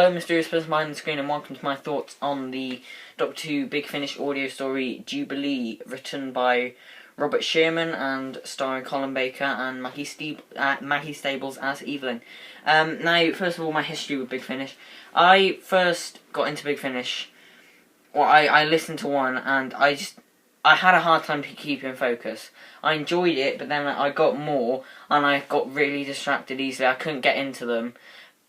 Hello, mysterious person behind the screen, and welcome to my thoughts on the Doctor Who Big Finish audio story Jubilee, written by Robert Sherman and starring Colin Baker and Maggie Stables as Evelyn. Now, first of all, my history with Big Finish. I first got into Big Finish. Well, I listened to one, and I had a hard time to keep in focus. I enjoyed it, but then I got more, and I got really distracted easily. I couldn't get into them.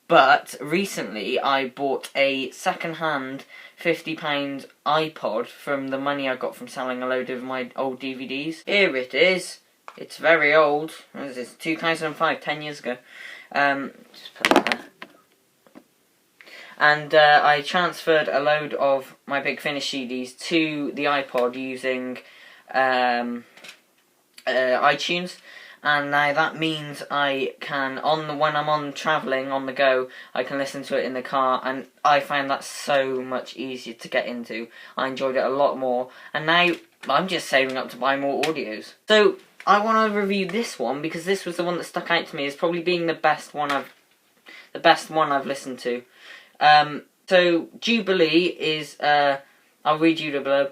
But recently I bought a second-hand £50 iPod from the money I got from selling a load of my old DVDs. Here it is. It's very old. What is this? 2005, 10 years ago. Just put that there. And I transferred a load of my Big Finish CDs to the iPod using iTunes. And now that means I can, when I'm travelling on the go, I can listen to it in the car, and I find that so much easier to get into. I enjoyed it a lot more, and now I'm just saving up to buy more audios. So I want to review this one because this was the one that stuck out to me as probably being the best one I've listened to. So Jubilee is I'll read you the blurb.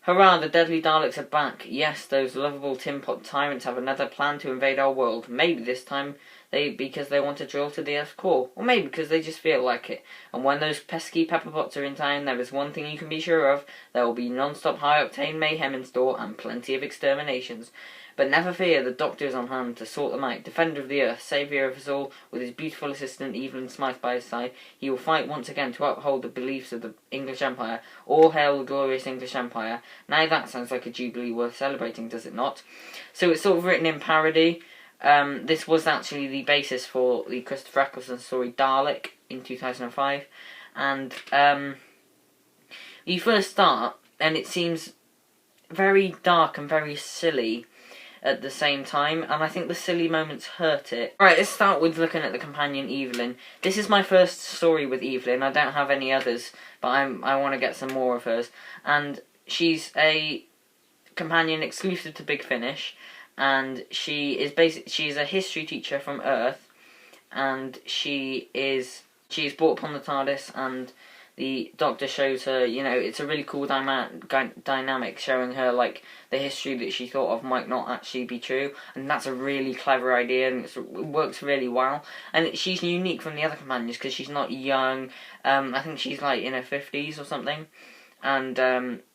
Hurrah, the deadly Daleks are back. Yes, those lovable tin pot tyrants have another plan to invade our world. Maybe this time because they want to drill to the Earth's core. Or maybe because they just feel like it. And when those pesky pepper pots are in town, there is one thing you can be sure of. There will be non-stop high-octane mayhem in store and plenty of exterminations. But never fear, the Doctor is on hand to sort them out. Defender of the Earth, saviour of us all, with his beautiful assistant Evelyn Smythe by his side, he will fight once again to uphold the beliefs of the English Empire. All hail the glorious English Empire. Now that sounds like a Jubilee worth celebrating, does it not? So it's sort of written in parody. This was actually the basis for the Christopher Eccleston story Dalek in 2005. And you first start, and it seems very dark and very silly at the same time, and I think the silly moments hurt it. Right, let's start with looking at the companion Evelyn. This is my first story with Evelyn. I don't have any others, but I want to get some more of hers. And she's a companion exclusive to Big Finish, and she is a history teacher from Earth, and she is brought upon the TARDIS, and the Doctor shows her, it's a really cool dynamic, showing her, like, the history that she thought of might not actually be true, and that's a really clever idea, and it works really well. And she's unique from the other companions, because she's not young. I think she's, like, in her 50s or something, and,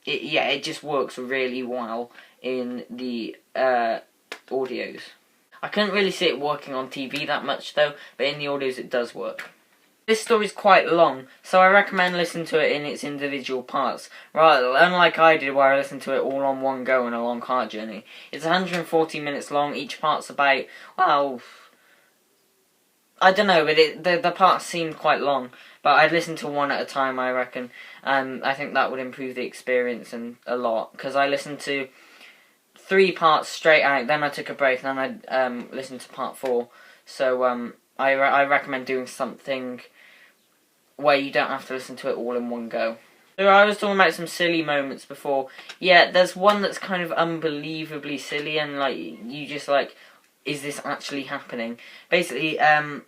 it just works really well in the audios. I couldn't really see it working on TV that much, though, but in the audios it does work. This story's quite long, so I recommend listening to it in its individual parts, unlike I did where I listened to it all on one go on a long car journey. It's 140 minutes long, each part's about, well, I don't know, but the parts seemed quite long, but I'd listen to one at a time, I reckon, and I think that would improve the experience a lot, because I listened to 3 parts straight out, then I took a break, and then I listened to part 4, so I recommend doing something where you don't have to listen to it all in one go. So I was talking about some silly moments before. Yeah, there's one that's kind of unbelievably silly, and like you just like, is this actually happening? Basically,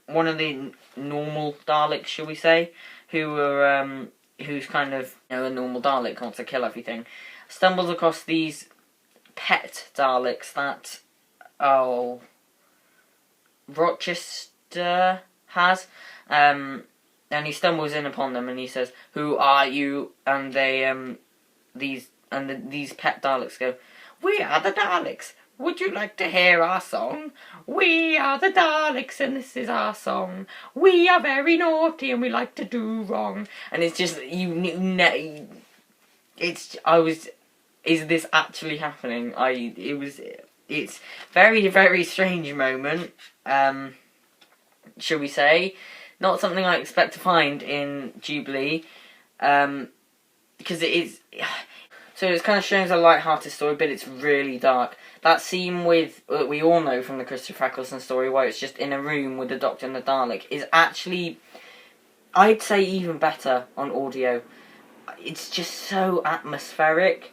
one of the normal Daleks, shall we say, who's kind of a normal Dalek, wants to kill everything, stumbles across these pet Daleks that Rochester has, and he stumbles in upon them, and he says, "Who are you?" And they, these pet Daleks go, "We are the Daleks. Would you like to hear our song? We are the Daleks, and this is our song. We are very naughty, and we like to do wrong." And it's just is this actually happening? It's very, very strange moment. Shall we say? Not something I expect to find in Jubilee, because it is. So it's kind of shown as a light-hearted story, but it's really dark. That scene that we all know from the Christopher Eccleston story, where it's just in a room with the Doctor and the Dalek, is actually, I'd say, even better on audio. It's just so atmospheric,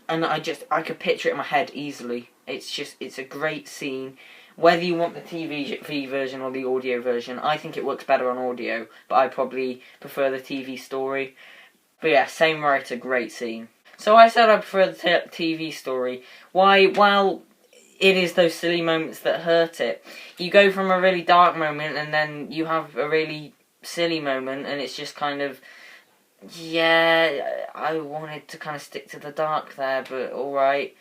and I could picture it in my head easily. It's a great scene Whether you want the TV version or the audio version, I think it works better on audio, but I probably prefer the TV story. But yeah, same writer, great scene. So I said I prefer the TV story. Why? Well, it is those silly moments that hurt it. You go from a really dark moment and then you have a really silly moment, and it's just kind of, yeah, I wanted to kind of stick to the dark there, but alright.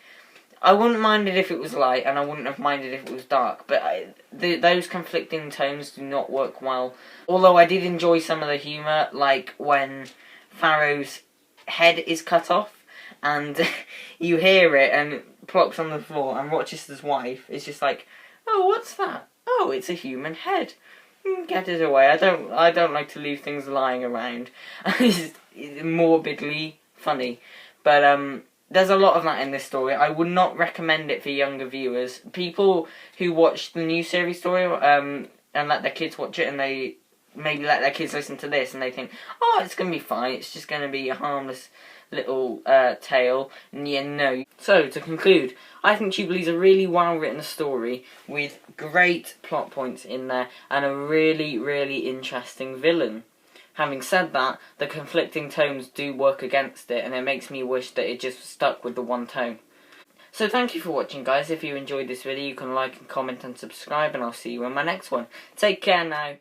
I wouldn't mind it if it was light, and I wouldn't have minded if it was dark, but those conflicting tones do not work well. Although I did enjoy some of the humour, like when Pharaoh's head is cut off, and you hear it, and it plops on the floor, and Rochester's wife is just like, oh, what's that? Oh, it's a human head. Get it away. I don't like to leave things lying around. It's morbidly funny. But, there's a lot of that in this story. I would not recommend it for younger viewers. People who watch the new series story, and let their kids watch it, and they maybe let their kids listen to this, and they think, oh, it's going to be fine, it's just going to be a harmless little tale. And yeah, no. So, to conclude, I think Jubilee's a really well-written story with great plot points in there, and a really, really interesting villain. Having said that, the conflicting tones do work against it, and it makes me wish that it just stuck with the one tone. So thank you for watching, guys. If you enjoyed this video, you can like and comment and subscribe, and I'll see you in my next one. Take care now.